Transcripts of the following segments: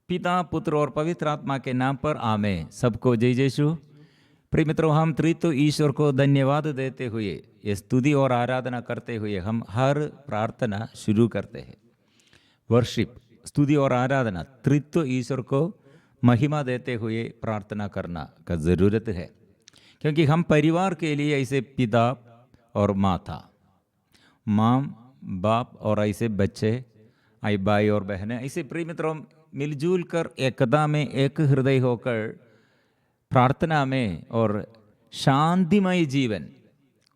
पिता, पुत्र और पवित्र आत्मा के नाम पर आमेन। सबको जय यीशु। प्रिय मित्रों, हम त्रित्व ईश्वर को धन्यवाद देते हुए, ये स्तुति और आराधना करते हुए हम हर प्रार्थना शुरू करते हैं। वर्शिप, स्तुति और आराधना त्रित्व ईश्वर को महिमा देते हुए प्रार्थना करना का ज़रूरत है, क्योंकि हम परिवार के लिए ऐसे पिता और माता, माँ बाप और ऐसे बच्चे, आई भाई और बहनें, ऐसे प्रिय मित्रों मिलजुल कर एकता में एक हृदय होकर प्रार्थना में और शांतिमय जीवन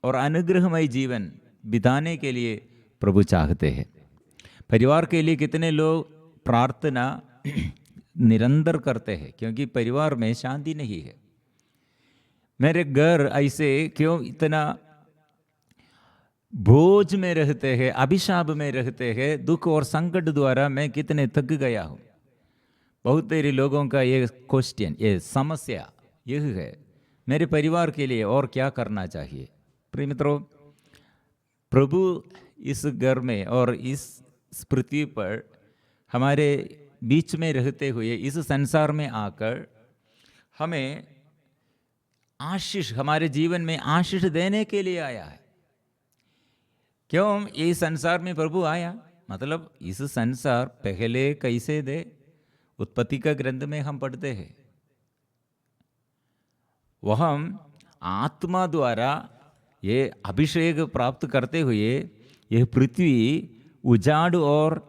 और अनुग्रहमय जीवन बिताने के लिए प्रभु चाहते हैं। परिवार के लिए कितने लोग प्रार्थना निरंतर करते हैं, क्योंकि परिवार में शांति नहीं है। मेरे घर ऐसे क्यों इतना बोझ में रहते हैं, अभिशाप में रहते हैं, दुख और संकट द्वारा मैं कितने थक गया हूँ। बहुत सारे लोगों का ये क्वेश्चन, ये समस्या यह है, मेरे परिवार के लिए और क्या करना चाहिए। प्रिय मित्रों, प्रभु इस घर में और इस पृथ्वी पर हमारे बीच में रहते हुए इस संसार में आकर हमें आशीष, हमारे जीवन में आशीष देने के लिए आया है। क्यों ये संसार में प्रभु आया? मतलब इस संसार पहले कैसे दे, उत्पत्ति का ग्रंथ में हम पढ़ते हैं। वह हम आत्मा द्वारा ये अभिषेक प्राप्त करते हुए यह पृथ्वी उजाड़ और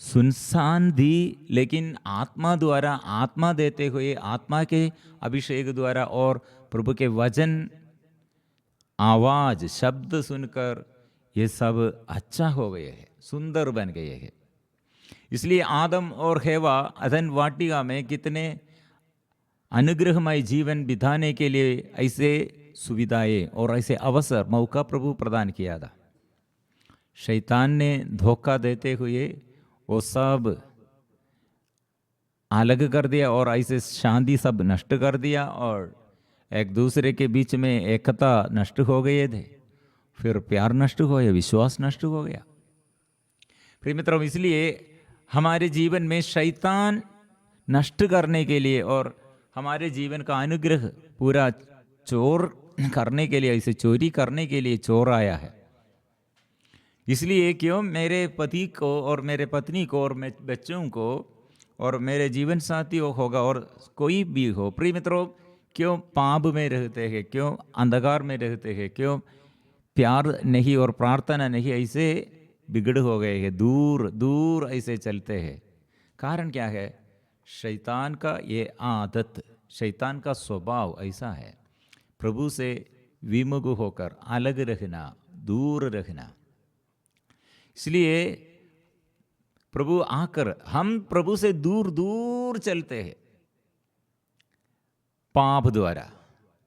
सुनसान दी, लेकिन आत्मा द्वारा, आत्मा देते हुए, आत्मा के अभिषेक द्वारा और प्रभु के वचन, आवाज, शब्द सुनकर ये सब अच्छा हो गए हैं, सुंदर बन गए हैं। इसलिए आदम और हेवा अदन वाटिका में कितने अनुग्रहमय जीवन बिताने के लिए ऐसे सुविधाएं और ऐसे अवसर, मौका प्रभु प्रदान किया था। शैतान ने धोखा देते हुए वो सब अलग कर दिया और ऐसे शांति सब नष्ट कर दिया और एक दूसरे के बीच में एकता नष्ट हो गए थे। फिर प्यार नष्ट हो गया, विश्वास नष्ट हो गया। प्रिय मित्रों, इसलिए हमारे जीवन में शैतान नष्ट करने के लिए और हमारे जीवन का अनुग्रह पूरा चोर करने के लिए, ऐसे चोरी करने के लिए चोर आया है। इसलिए क्यों मेरे पति को और मेरे पत्नी को और मेरे बच्चों को और मेरे जीवन साथी होगा और कोई भी हो, प्रिय मित्रों, क्यों पाप में रहते हैं, क्यों अंधकार में रहते हैं, क्यों प्यार नहीं और प्रार्थना नहीं, ऐसे बिगड़ हो गए हैं, दूर दूर ऐसे चलते हैं। कारण क्या है? शैतान का ये आदत, शैतान का स्वभाव ऐसा है, प्रभु से विमुख होकर अलग रहना, दूर रहना। इसलिए प्रभु आकर हम प्रभु से दूर दूर चलते हैं पाप द्वारा,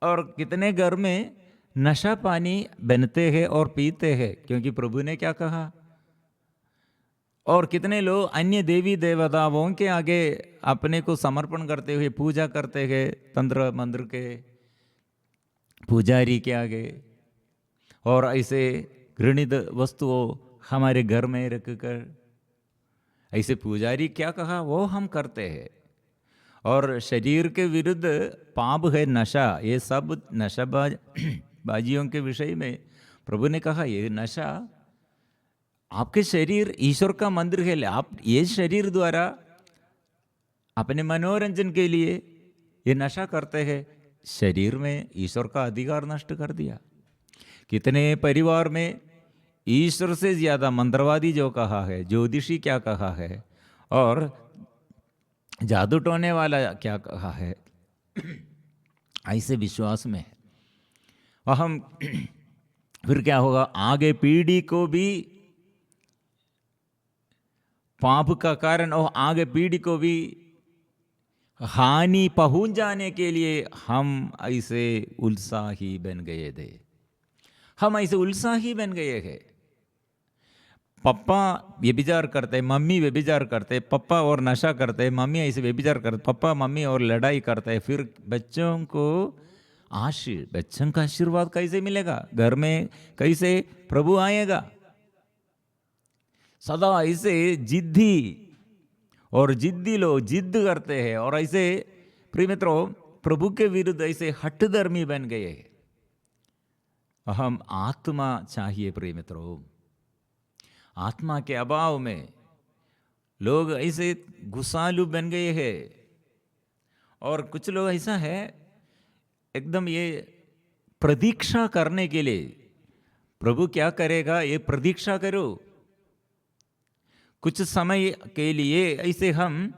और कितने घर में नशा पानी बनते हैं और पीते हैं, क्योंकि प्रभु ने क्या कहा। और कितने लोग अन्य देवी देवताओं के आगे अपने को समर्पण करते हुए पूजा करते हैं, तंत्र मंत्र के पुजारी के आगे, और ऐसे घृणित वस्तुओं हमारे घर में रखकर ऐसे पुजारी क्या कहा वो हम करते हैं। और शरीर के विरुद्ध पाप है नशा, ये सब नशाबाज बाजियों के विषय में प्रभु ने कहा ये नशा, आपके शरीर ईश्वर का मंदिर है, आप ये शरीर द्वारा अपने मनोरंजन के लिए ये नशा करते हैं, शरीर में ईश्वर का अधिकार नष्ट कर दिया। कितने परिवार में ईश्वर से ज्यादा मंत्रवादी जो कहा है, ज्योतिषी क्या कहा है, और जादू टोने वाला क्या कहा है, ऐसे विश्वास में है। और हम फिर क्या होगा, आगे पीढ़ी को भी पाप का कारण और आगे पीढ़ी को भी हानि पहुंच जाने के लिए हम ऐसे उत्साही बन गए थे। हम ऐसे उत्साही बन गए हैं। पापा व्यभिचार करते, मम्मी व्यभिचार करते, पापा और नशा करते, मम्मी ऐसे व्यभिचार करते, पापा मम्मी और लड़ाई करते, फिर बच्चों को बच्चों का आशीर्वाद कैसे मिलेगा? घर में कैसे प्रभु आएगा? सदा ऐसे जिद्दी और जिद्दी लोग जिद करते हैं और ऐसे प्रिय मित्रों प्रभु के विरुद्ध ऐसे हठधर्मी बन गए। हम आत्मा चाहिए प्रिय मित्रों, आत्मा के अभाव में लोग ऐसे गुस्सालू बन गए हैं। और कुछ लोग ऐसा है एकदम ये प्रतीक्षा करने के लिए, प्रभु क्या करेगा ये प्रतीक्षा करो। कुछ समय के लिए ऐसे हम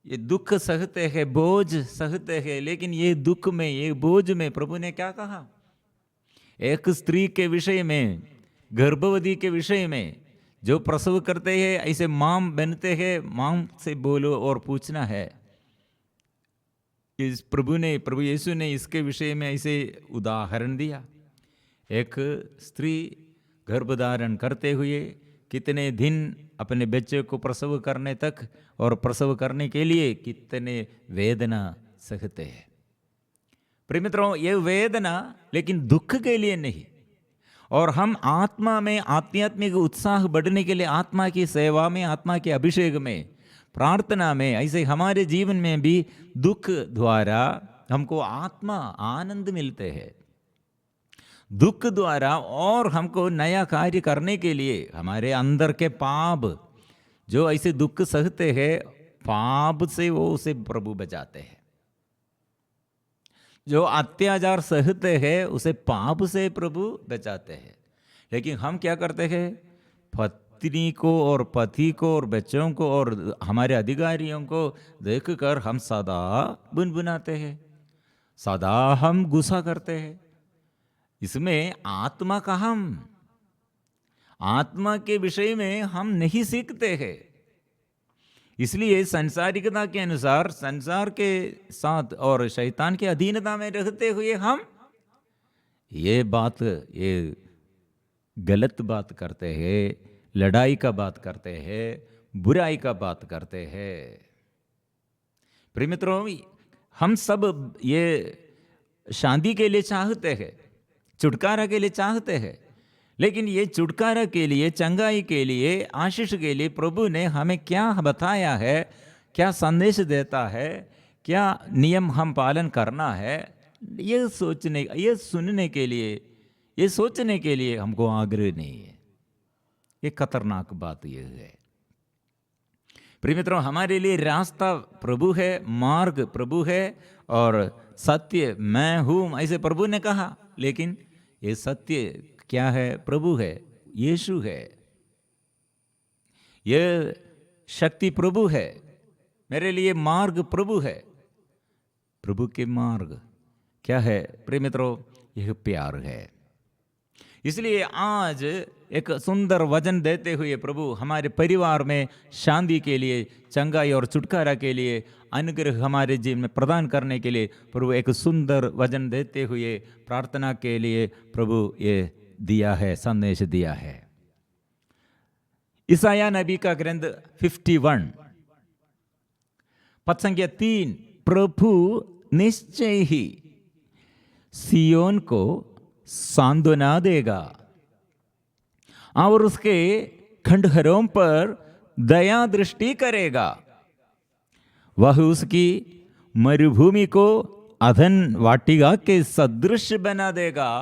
ये दुख सहते हैं, बोझ सहते हैं, लेकिन ये दुख में ये बोझ में प्रभु ने क्या कहा, एक स्त्री के विषय में, गर्भवती के विषय में, जो प्रसव करते हैं ऐसे माम बनते हैं, माम से बोलो और पूछना है। इस प्रभु यीशु ने इसके विषय में ऐसे उदाहरण दिया। एक स्त्री गर्भधारण करते हुए कितने दिन अपने बच्चे को प्रसव करने तक और प्रसव करने के लिए कितने वेदना सहते हैं। प्रिय मित्रों ये वेदना लेकिन दुख के लिए नहीं। और हम आत्मा में आध्यात्मिक उत्साह बढ़ने के लिए आत्मा की सेवा में, आत्मा के अभिषेक में, प्रार्थना में, ऐसे हमारे जीवन में भी दुख द्वारा हमको आत्मा आनंद मिलते हैं। दुख द्वारा और हमको नया कार्य करने के लिए हमारे अंदर के पाप जो ऐसे दुख सहते हैं, पाप से वो उसे प्रभु बचाते हैं। जो अत्याचार सहते हैं उसे पाप से प्रभु बचाते हैं। लेकिन हम क्या करते हैं, पत्नी को और पति को और बच्चों को और हमारे अधिकारियों को देखकर हम सदा बुनबुनाते हैं, सदा हम गुस्सा करते हैं। इसमें आत्मा का हम आत्मा के विषय में हम नहीं सीखते हैं। इसलिए संसारिकता के अनुसार संसार के साथ और शैतान के अधीनता में रहते हुए हम ये गलत बात करते हैं, लड़ाई का बात करते हैं, बुराई का बात करते हैं। प्रिय मित्रों हम सब ये शांति के लिए चाहते हैं, छुटकारा के लिए चाहते हैं, लेकिन ये छुटकारा के लिए, चंगाई के लिए, आशीष के लिए प्रभु ने हमें क्या बताया है, क्या संदेश देता है, क्या नियम हम पालन करना है, ये सोचने, ये सुनने के लिए, ये सोचने के लिए हमको आग्रह नहीं है। ये खतरनाक बात ये है। प्रिय मित्रों हमारे लिए रास्ता प्रभु है, मार्ग प्रभु है और सत्य मैं हूं, ऐसे प्रभु ने कहा। लेकिन ये सत्य क्या है, प्रभु है, यीशु है, ये शक्ति प्रभु है, मेरे लिए मार्ग प्रभु है। प्रभु के मार्ग क्या है प्रिय मित्रों, यह प्यार है। इसलिए आज एक सुंदर वचन देते हुए प्रभु हमारे परिवार में शांति के लिए, चंगाई और छुटकारा के लिए, अनुग्रह हमारे जीवन में प्रदान करने के लिए प्रभु एक सुंदर वचन देते हुए प्रार्थना के लिए प्रभु ये दिया है, संदेश दिया है। ईसाया नबी का ग्रंथ 51 पद संख्या 3, प्रभु निश्चय ही सियोन को सांत्वना देगा और उसके खंडहरों पर दया दृष्टि करेगा। वह उसकी मरुभूमि को अधन वाटिका के सदृश बना देगा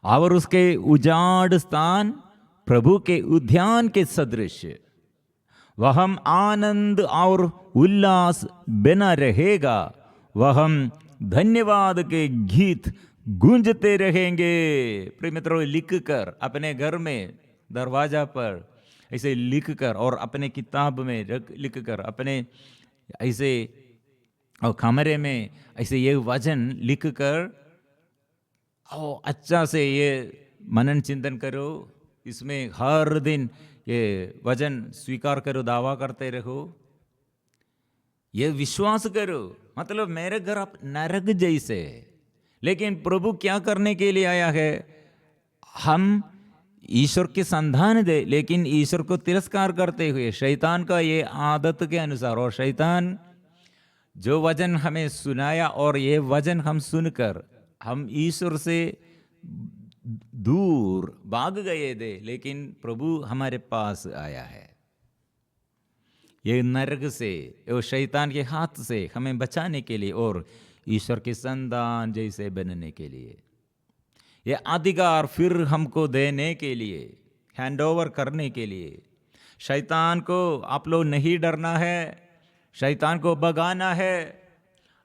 और उसके उजाड़ स्थान प्रभु के उद्यान के सदृश। वह हम आनंद और उल्लास बना रहेगा, वह हम धन्यवाद के गीत गूंजते रहेंगे। प्रिय मित्रों लिख कर अपने घर में दरवाजा पर ऐसे लिख कर और अपने किताब में लिख कर अपने ऐसे और कमरे में ऐसे ये वचन लिख कर अच्छा से ये मनन चिंतन करो, इसमें हर दिन ये वचन स्वीकार करो, दावा करते रहो, ये विश्वास करो। मतलब मेरे घर अब नरक जैसे है, लेकिन प्रभु क्या करने के लिए आया है, हम ईश्वर के संधान दे, लेकिन ईश्वर को तिरस्कार करते हुए शैतान का ये आदत के अनुसार, और शैतान जो वचन हमें सुनाया और ये वचन हम सुनकर हम ईश्वर से दूर भाग गए थे, लेकिन प्रभु हमारे पास आया है। ये नरक से और शैतान के हाथ से हमें बचाने के लिए और ईश्वर के संतान जैसे बनने के लिए, ये अधिकार फिर हमको देने के लिए, हैंड ओवर करने के लिए। शैतान को आप लोग नहीं डरना है, शैतान को भगाना है।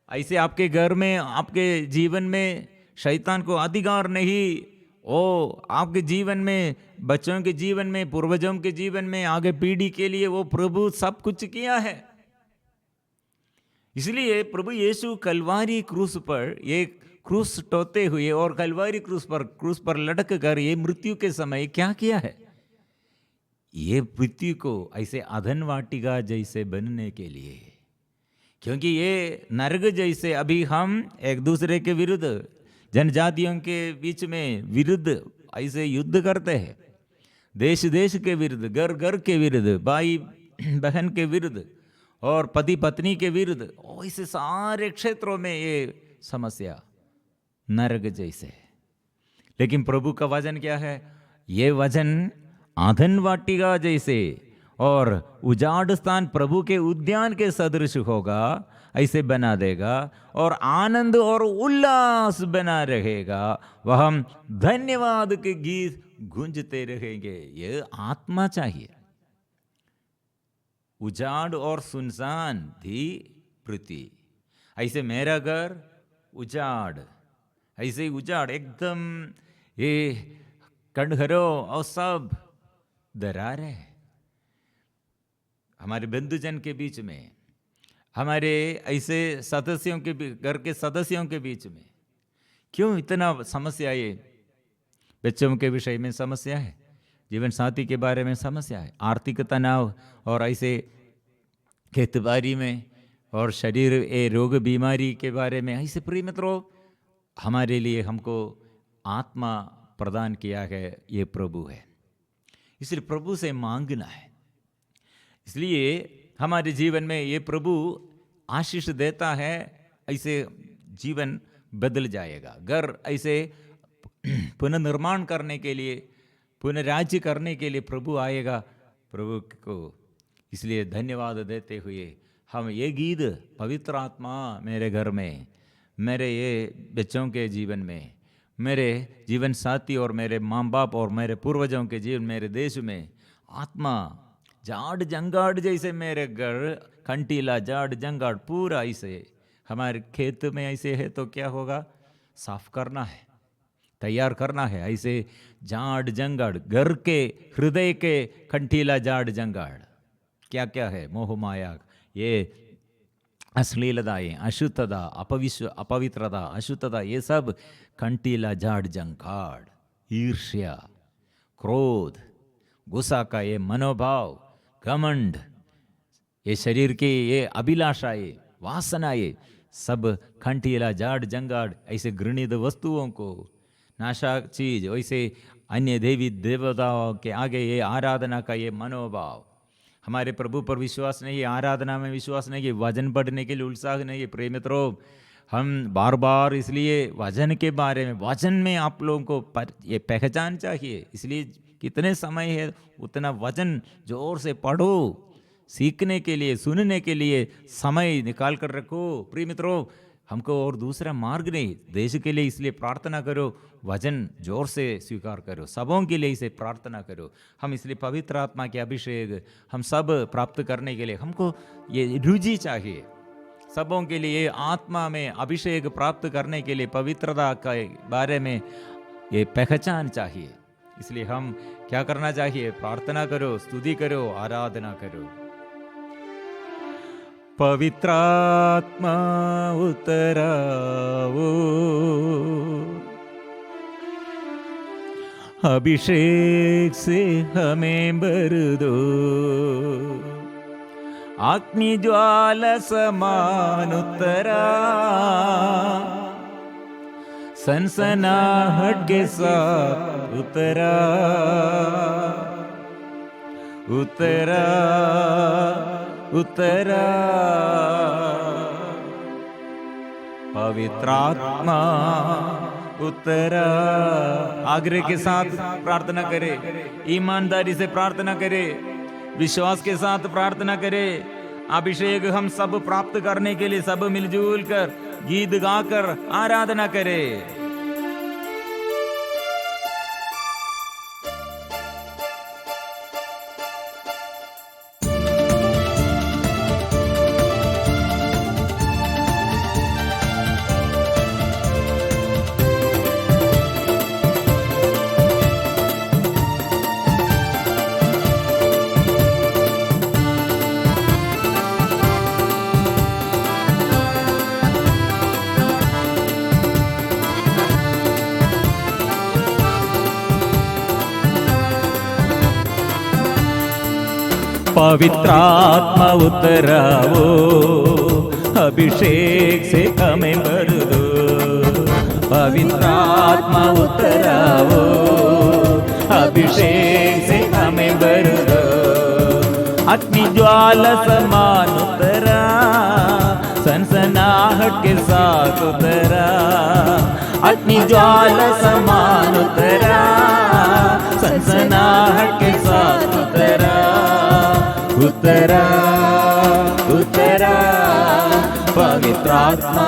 ऐसे आपके घर में, आपके जीवन में शैतान को अधिकार नहीं। ओ आपके जीवन में, बच्चों के जीवन में, पूर्वजों के जीवन में, आगे पीढ़ी के लिए वो प्रभु सब कुछ किया है। इसलिए प्रभु यीशु कलवारी क्रूस पर ये क्रूस टोते हुए और कलवारी क्रूस पर लटक कर ये मृत्यु के समय क्या किया है? ये पृथ्वी को ऐसे अधन वाटिका जैसे बनने के लिए, क्योंकि ये नरक जैसे अभी हम एक दूसरे के विरुद्ध, जनजातियों के बीच में विरुद्ध ऐसे युद्ध करते हैं, देश देश के विरुद्ध, घर घर के विरुद्ध, भाई बहन के विरुद्ध और पति पत्नी के विरुद्ध, ऐसे सारे क्षेत्रों में ये समस्या नरक जैसे। लेकिन प्रभु का वचन क्या है? ये वचन आधन वाटिका जैसे और उजाड़ स्थान प्रभु के उद्यान के सदृश होगा, ऐसे बना देगा और आनंद और उल्लास बना रहेगा। वह हम धन्यवाद के गीत गूंजते रहेंगे। ये आत्मा चाहिए। उजाड़ और सुनसान थी पृथ्वी, ऐसे मेरा घर उजाड़, ऐसे ही उजाड़ एकदम ये खंडहरों और सब दरार है। हमारे बंधुजन के बीच में, हमारे ऐसे सदस्यों के घर के सदस्यों के बीच में क्यों इतना समस्या? ये बच्चों के विषय में समस्या है, जीवन साथी के बारे में समस्या है, आर्थिक तनाव और ऐसे खेतबाड़ी में और शरीर ए रोग बीमारी के बारे में। ऐसे प्रिय मित्रों, हमारे लिए हमको आत्मा प्रदान किया है ये प्रभु है, इसलिए प्रभु से मांगना है। इसलिए हमारे जीवन में ये प्रभु आशीष देता है, ऐसे जीवन बदल जाएगा। घर ऐसे पुनर्निर्माण करने के लिए, पुनर्राज्य करने के लिए प्रभु आएगा। प्रभु को इसलिए धन्यवाद देते हुए हम ये गीत, पवित्र आत्मा मेरे घर में, मेरे ये बच्चों के जीवन में, मेरे जीवन साथी और मेरे माँ बाप और मेरे पूर्वजों के जीवन, मेरे देश में आत्मा जाड़ जंगाड़ जैसे मेरे घर, कंटीला जाड़ जंगाड़ पूरा ऐसे हमारे खेत में ऐसे है तो क्या होगा? साफ करना है, तैयार करना है। ऐसे जाड़ जंगाड़ घर के हृदय के कंटीला जाड़ जंगाड़ क्या क्या है? मोह माया, ये अश्लीलताएं, अशुद्धता, अपवित्रता, अशुद्धता, ये सब कंटीला जाड़ जंगाड़, ईर्ष्या, क्रोध, गुस्सा का ये मनोभाव, घमंड, ये शरीर की ये अभिलाषाएं, वासनाएं, सब कंटीला जाड़ जंगाड़, ऐसे घृणित वस्तुओं को, नाशा चीज, वैसे अन्य देवी देवताओं के आगे ये आराधना का ये मनोभाव, हमारे प्रभु पर विश्वास नहीं है, आराधना में विश्वास नहीं है, वचन पढ़ने के लिए उत्साह नहीं है। प्रिय मित्रों, हम बार बार इसलिए वचन के बारे में, वचन में आप लोगों को ये पहचान चाहिए। इसलिए कितने समय है उतना वचन जोर से पढ़ो, सीखने के लिए, सुनने के लिए समय निकाल कर रखो। प्रिय मित्रों, हमको और दूसरा मार्ग नहीं, देश के लिए इसलिए प्रार्थना करो, वचन जोर से स्वीकार करो, सबों के लिए इसे प्रार्थना करो। हम इसलिए पवित्र आत्मा के अभिषेक हम सब प्राप्त करने के लिए हमको ये रुचि चाहिए। सबों के लिए आत्मा में अभिषेक प्राप्त करने के लिए पवित्रता के बारे में ये पहचान चाहिए। इसलिए हम क्या करना चाहिए? प्रार्थना करो, स्तुति करो, आराधना करो। पवित्रात्मा उतराओ, अभिषेक से हमें भर दो, अग्नि ज्वाला समान उतरा, सनसनाहट के साथ उतरा, उतरा, उतरा। पवित्रात्मा उतरा। आग्रह के साथ प्रार्थना करे, ईमानदारी से प्रार्थना करे। विश्वास के साथ प्रार्थना करें। अभिषेक हम सब प्राप्त करने के लिए सब मिलजुल कर गीत गाकर आराधना करें। पवित्रात्मा उतरावो, अभिषेक से हमें भर दो। पवित्रात्मा उतरावो, अभिषेक से हमें भर दो। अग्नि ज्वाला समान उतरा, सनसनाहट के साथ उतरा। अग्नि ज्वाला समान उतरा, सनसनाहट के साथ उतरा। उतरा उतरा पवित्रात्मा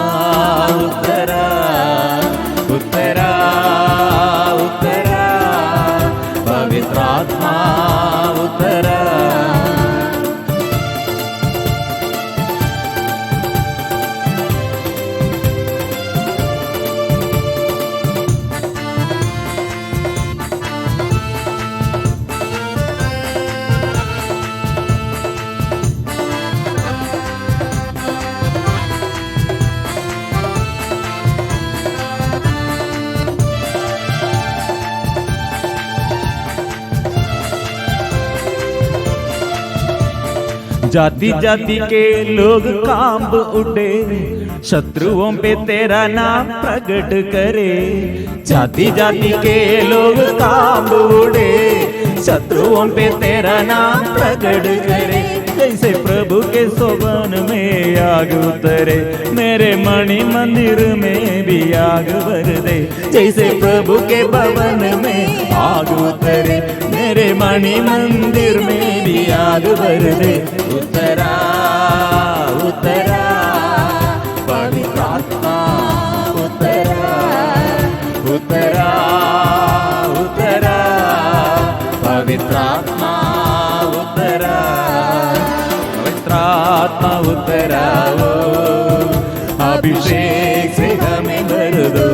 उतरा, उतरा उतरा पवित्रात्मा उतरा। जाति जाति के लोग कांप उठे, शत्रुओं पे तेरा नाम प्रकट करे। जाति जाति के लोग कांप उठे, शत्रुओं पे तेरा नाम प्रकट करे। जैसे प्रभु के सोबन में आग उतरे, मेरे मणि मंदिर में भी आग भर दे। जैसे प्रभु के भवन में आग उतरे, मेरे मणि मंदिर में भी आग भर दे। उतरा उतरा पवित्रात्मा उतरा, उतरा उतरा पवित्रात्मा उतरा। पवित्रात्मा उतरा वो, अभिषेक से हमें भर दो।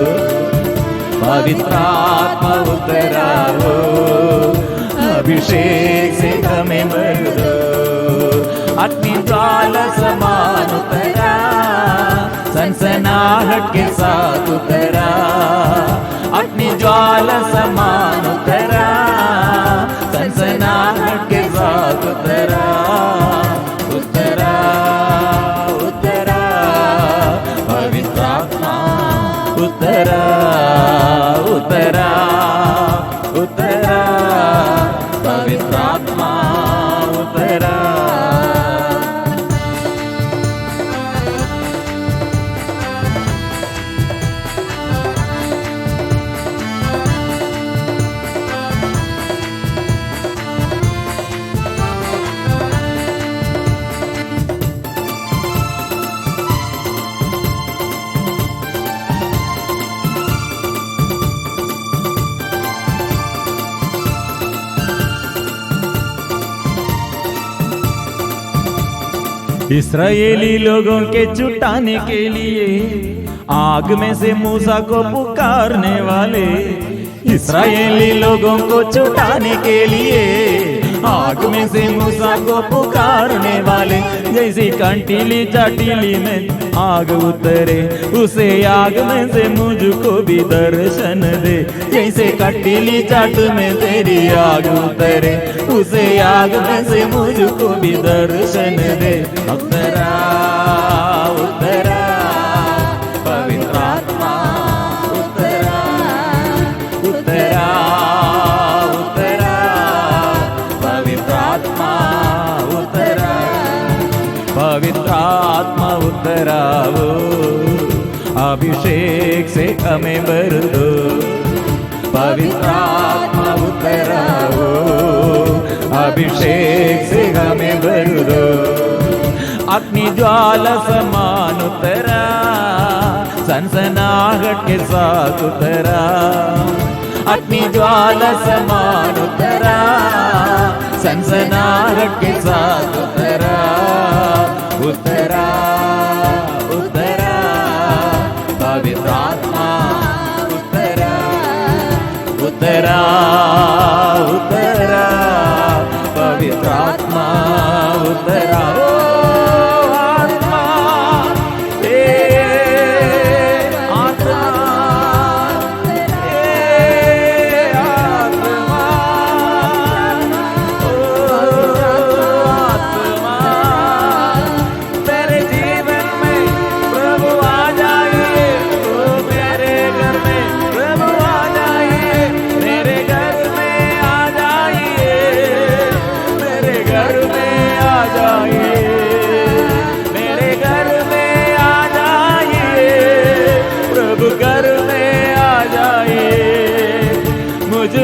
पवित्रात्मा उतरा वो, अभिषेक से हमें भर दो। अग्नि ज्वाला समान उतरा, सनसनाहट के साथ उतरा। अग्नि ज्वाला समान उतरा, सनसनाहट के साथ उतरा। उतरा उतरा पवित्रात्मा उतरा, उतरा उतरा पवित्रात्मा उतरा। इस्राएली लोगों के जुटाने के लिए आग में से मूसा को पुकारने वाले। इस्राएली लोगों को जुटाने के लिए आग में से मूसा को पुकारने वाले। जैसी कंटीली चाटीली में आग उतरे, उसे आग में से मुझको भी दर्शन दे। जैसे कंटीली चाट में तेरी आग उतरे, उसे आग में से मुझको भी दर्शन दे। उतरा उतरा पवित्रात्मा उतरा, उतरा उतरा पवित्रात्मा उतरा। पवित्रात्मा उतरा वो, अभिषेक से हमें भर दो। पवित्रात्मा उतरा वो, अभिषेक से हमें भर दो। अग्नि ज्वाला समान उतरा, सनसनाहट के साथ उतरा। अग्नि ज्वाला समान उतरा, सनसनाहट के साथ उतरा। उतरा उतरा पवित्र आत्मा उतरा, उतरा उतरा पवित्र आत्मा उतरा।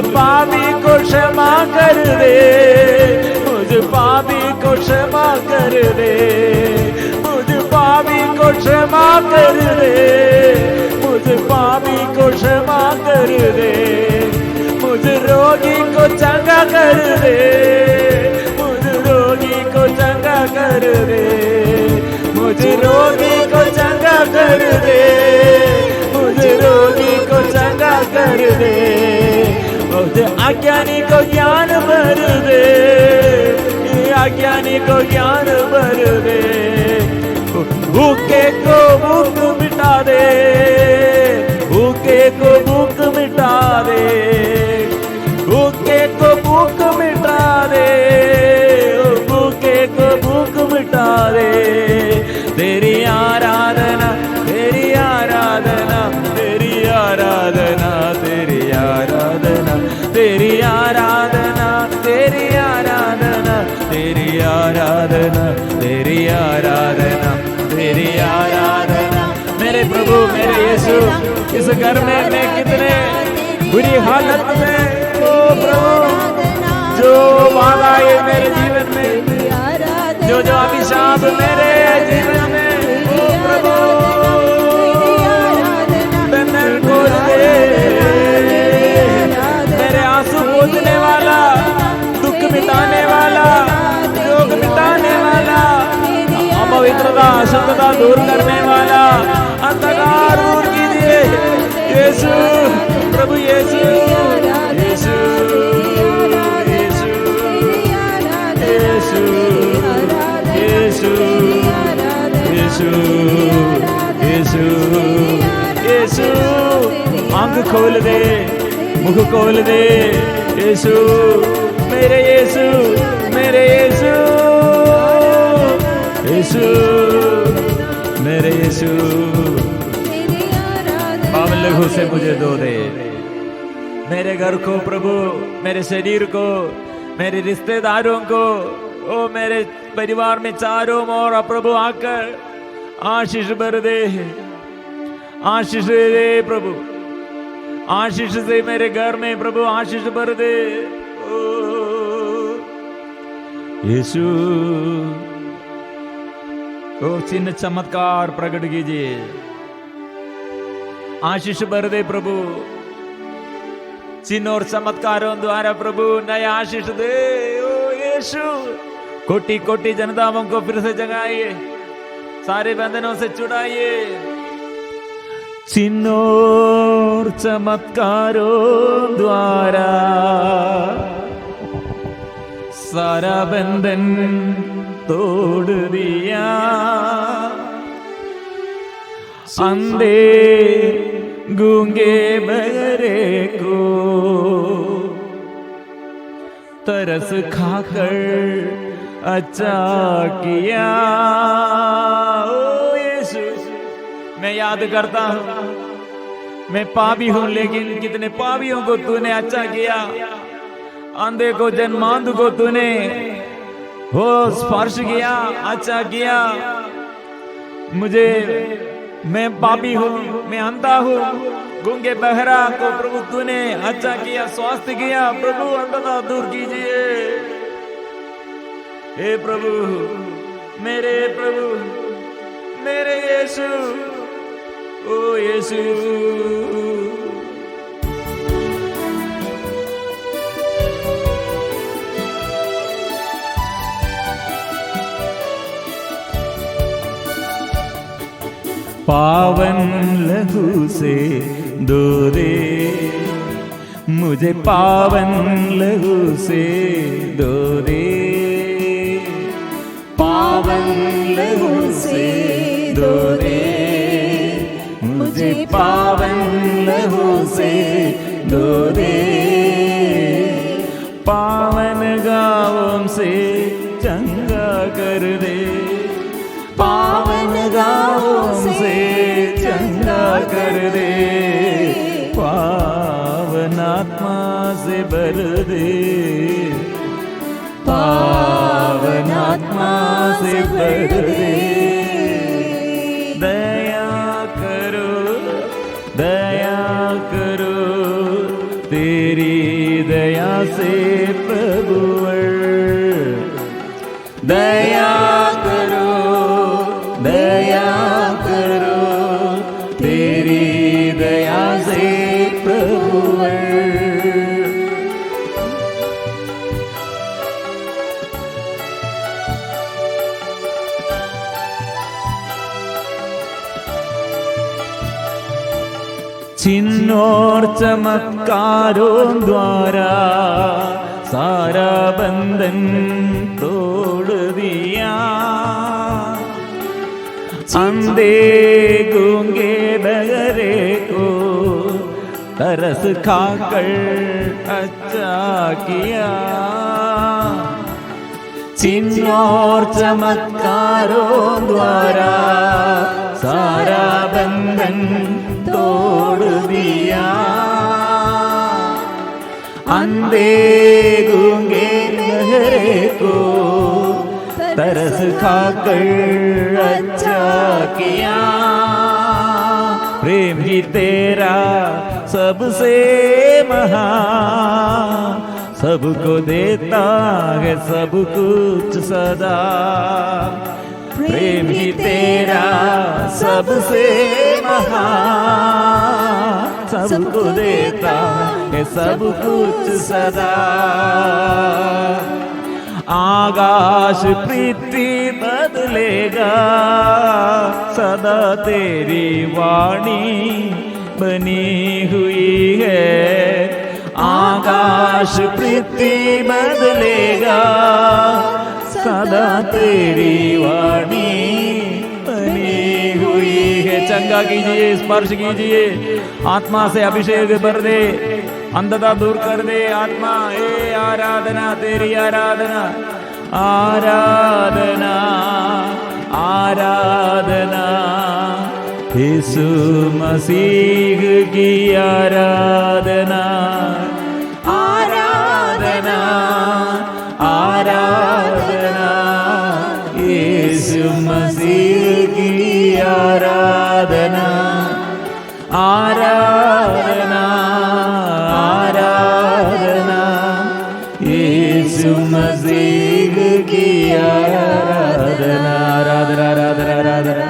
पापी को क्षमा कर दे, मुझ पापी को क्षमा कर दे, मुझ पापी को क्षमा कर दे, मुझ पापी को क्षमा कर दे। मुझ रोगी को चंगा कर दे, मुझ रोगी को चंगा कर दे, मुझ रोगी को चंगा कर दे, मुझ रोगी को चंगा कर दे। मुझे अज्ञानी को ज्ञान भर दे, अज्ञानी को ज्ञान भर दे। भूखे को भूख मिटा दे, भूखे को भूख मिटा दे, भूखे को भूख मिटा दे, भूखे को भूख मिटा दे। तेरी आराधना, तेरी आराधना, तेरी आराधना, तेरी आराधना, तेरी आराधना, तेरी आराधना, तेरी आराधना, तेरी आराधना, तेरी आराधना। मेरे प्रभु, मेरे यीशु, इस घर में मैं कितने बुरी हालत में, ओ प्रभु, जो वादा है मेरे जीवन में, जो जो अभिशाप मेरे जीवन में, ओ प्रभु बंधन खोल दे। मेरे आंसू पोंछने वाला, दुख मिटाने वाला, रोग मिटाने वाला, अपवित्रता अशुद्धता दूर करने वाला, अंधकार दूर कीजिए यीशु, प्रभु यीशु, यीशु, यीशु, यीशु, यीशु, यीशु, यीशु, आंख खोल दे, मुख खोल दे यीशु, मेरे यीशु, मेरे यीशु, यीशु, मेरे यीशु। पावन लहू से मुझे धो दे, मेरे घर को प्रभु, मेरे शरीर को, मेरे रिश्तेदारों को, ओ मेरे परिवार में चारों ओर प्रभु आकर आशीष भर दे, आशीष दे प्रभु, आशीष से मेरे घर में प्रभु आशीष भर दे। ओ यीशु, ओ चिन्ह चमत्कार प्रकट कीजिए, आशीष भर दे प्रभु, चिन्ह और चमत्कारों द्वारा प्रभु नया आशीष दे। ओ यीशु, कोटि कोटि जनताओं को फिर से जगाइए, सारे बंधनों से छुड़ाइए। चिन्ह और चमत्कारों द्वारा सारा बंधन तोड़ दिया, अंधे गूंगे बहरे को तरस खाकर अच्छा किया। ओ यीशु, मैं याद करता हूँ, मैं पापी हूँ, लेकिन कितने पापियों को तूने अच्छा किया। अंधे को, जन्मांध को तूने हो स्पर्श किया, अच्छा किया। मुझे, मैं पापी हूँ, मैं अंधा हूँ, गूंगे बहरा को प्रभु तूने अच्छा किया, स्वास्थ्य किया। प्रभु अंधता दूर कीजिए, हे प्रभु, मेरे प्रभु, मेरे यीशु, ओ यीशु। पावन लहू से धो दे मुझे, पावन लहू से धो दे, पावन लहू से धो दे मुझे, पावन लहू से धो दे, पावन गावों से चंगा कर दे, पावन गावों से चंगा कर दे, पावन आत्मा से भर दे, पावन आत्मा से भर दे। दया करो, दया करो, तेरी दया से प्रभुवर, दया करो, दया करो, तेरी दया से प्रभुवर। चिन्ह और चमत्कारों द्वारा सारा बंधन तोड़ दिया, अंधे गूंगे बहरे को तरस खाकर अच्छा किया, चिन्ह और चमत्कारों द्वारा सारा बंधन तोड़ दिया, अंधे गूंगे बहरे को तरस खाकर अच्छा किया। प्रेम ही तेरा सबसे महान, सबको देता है सब कुछ सदा, प्रेम ही तेरा सबसे महान, सबको देता है सब कुछ सदा। आकाश पृथ्वी बदलेगा, सदा तेरी वाणी बनी हुई है, आकाश पृथ्वी बदलेगा, सदा तेरी वाणी बनी हुई है। चंगा कीजिए, स्पर्श कीजिए, आत्मा से अभिषेक भर दे, अंधता दूर कर दे आत्मा। ए आराधना, तेरी आराधना, आराधना, आराधना, यीशु मसीह की आराधना, आराधना, आराधना, यीशु मसीह की आराधना, आराधना, आराधना, यीशु मसीह की आराधना, आराधना, आराधना, आराधना,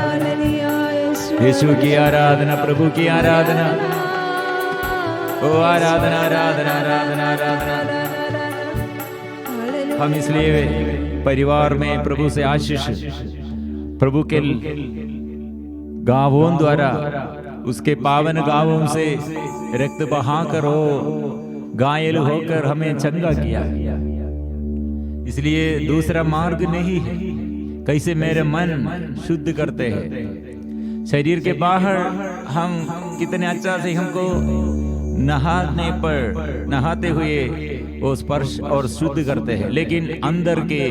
यीशु की आराधना, प्रभु की आराधना, ओ आराधना, आराधना, आराधना, आराधना। हम इसलिए परिवार में प्रभु से आशीष, प्रभु के गावों द्वारा, उसके पावन गावों से रक्त बहाकर हो घायल होकर हमें चंगा किया। इसलिए दूसरा मार्ग नहीं है। कैसे मेरे मन शुद्ध करते हैं, शरीर के बाहर हम कितने अच्छा से हमको नहाने पर, नहाते हुए वो स्पर्श और शुद्ध करते हैं, लेकिन अंदर के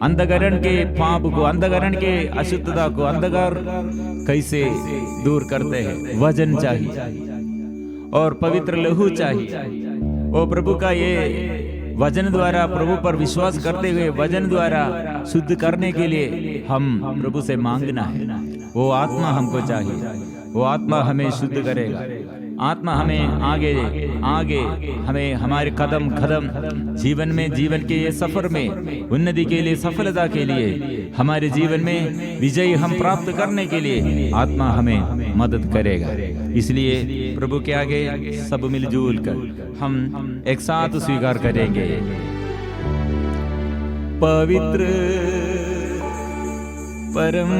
अंधकरण के पाप को, अंधकरण के अशुद्धता को, अंधकार कैसे दूर करते हैं। वजन चाहिए और पवित्र लहू चाहिए। वो प्रभु का ये वजन द्वारा, प्रभु पर विश्वास करते हुए वजन द्वारा शुद्ध करने के लिए हम प्रभु से मांगना है। वो आत्मा हमको चाहिए, वो आत्मा हमें शुद्ध करेगा, आत्मा हमें आगे आगे हमें हमारे कदम कदम जीवन में, जीवन के ये सफर में उन्नति के लिए, सफलता के लिए, हमारे जीवन में विजय हम प्राप्त करने के लिए आत्मा हमें मदद करेगा। इसलिए प्रभु के आगे सब मिलजुल कर हम एक साथ स्वीकार करेंगे। पवित्र परम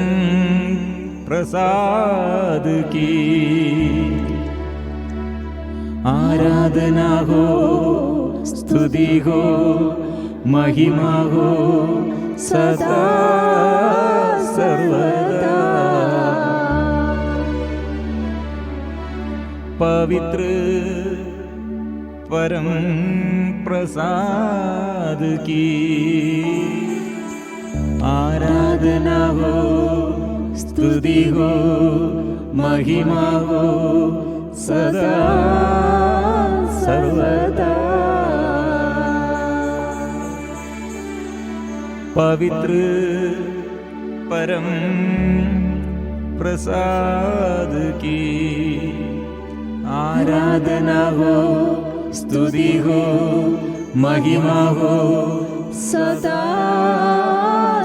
प्रसाद की आराधना हो, स्तुति हो, महिमा हो सदा सर्वदा। पवित्र परम प्रसाद की आराधना हो, स्तुति हो, महिमा हो सदा सर्वदा। पवित्र परम प्रसाद की आराधना हो, स्तुति हो, महिमा हो सदा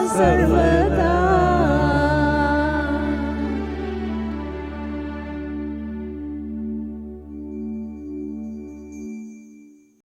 सर्वदा।